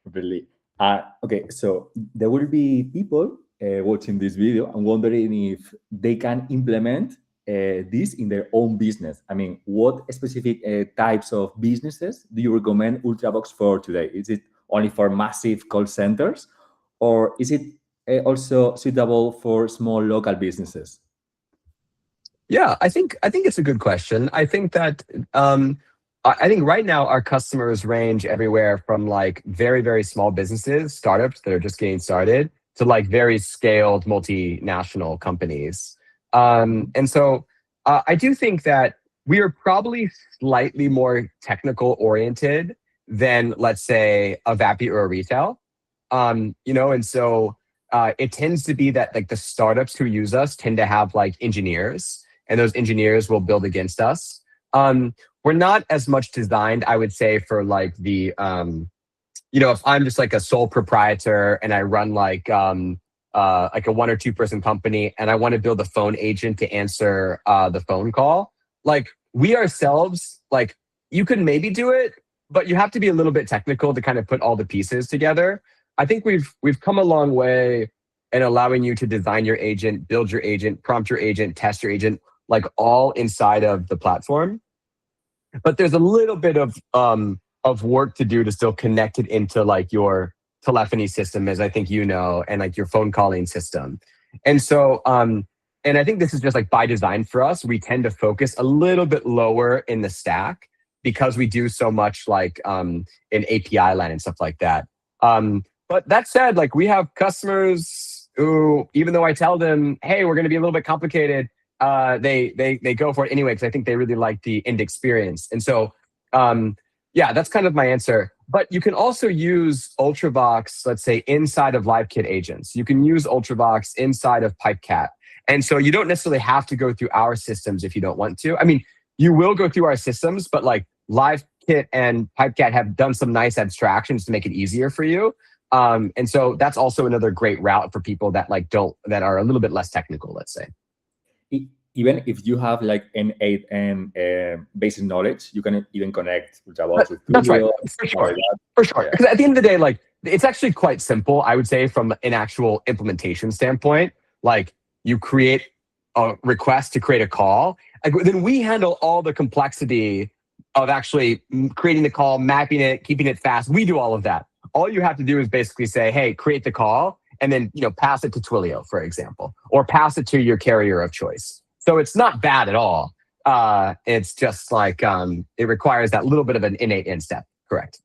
Really. Okay, so there will be people watching this video and wondering if they can implement this in their own business. I mean, what specific types of businesses do you recommend Ultravox for today? Is it only for massive call centers, or is it also suitable for small local businesses? Yeah, I think it's a good question. I think that I think right now our customers range everywhere from like very, very small businesses, startups that are just getting started, to like very scaled multinational companies. And so I do think that we are probably slightly more technical oriented than, let's say, a Vapi or a retail. And so it tends to be that like the startups who use us tend to have like engineers, and those engineers will build against us. We're not as much designed, I would say, for like the, if I'm just like a sole proprietor and I run like a 1 or 2 person company and I want to build a phone agent to answer the phone call, like we ourselves, like you could maybe do it, but you have to be a little bit technical to kind of put all the pieces together. I think we've come a long way in allowing you to design your agent, build your agent, prompt your agent, test your agent, like all inside of the platform. But there's a little bit of work to do to still connect it into like your telephony system, as I think you know, and like your phone calling system. And so, and I think this is just like by design for us. We tend to focus a little bit lower in the stack because we do so much like in API land and stuff like that. But that said, like we have customers who, even though I tell them, hey, we're going to be a little bit complicated, they go for it anyway because I think they really like the end experience. And so, yeah, that's kind of my answer. But you can also use Ultravox, let's say, inside of LiveKit agents. You can use Ultravox inside of Pipecat. And so you don't necessarily have to go through our systems if you don't want to. I mean, you will go through our systems, but like LiveKit and Pipecat have done some nice abstractions to make it easier for you. And so that's also another great route for people that like that are a little bit less technical, let's say. Even if you have like an basic knowledge, you can even connect Ultravox with That's right, videos, for sure. Because at the end of the day, like it's actually quite simple, I would say, from an actual implementation standpoint. Like you create a request to create a call, like, then we handle all the complexity of actually creating the call, mapping it, keeping it fast. We do all of that. All you have to do is basically say, hey, create the call, and then pass it to Twilio, for example, or pass it to your carrier of choice. So it's not bad at all. It's just like it requires that little bit of an innate in step. Correct.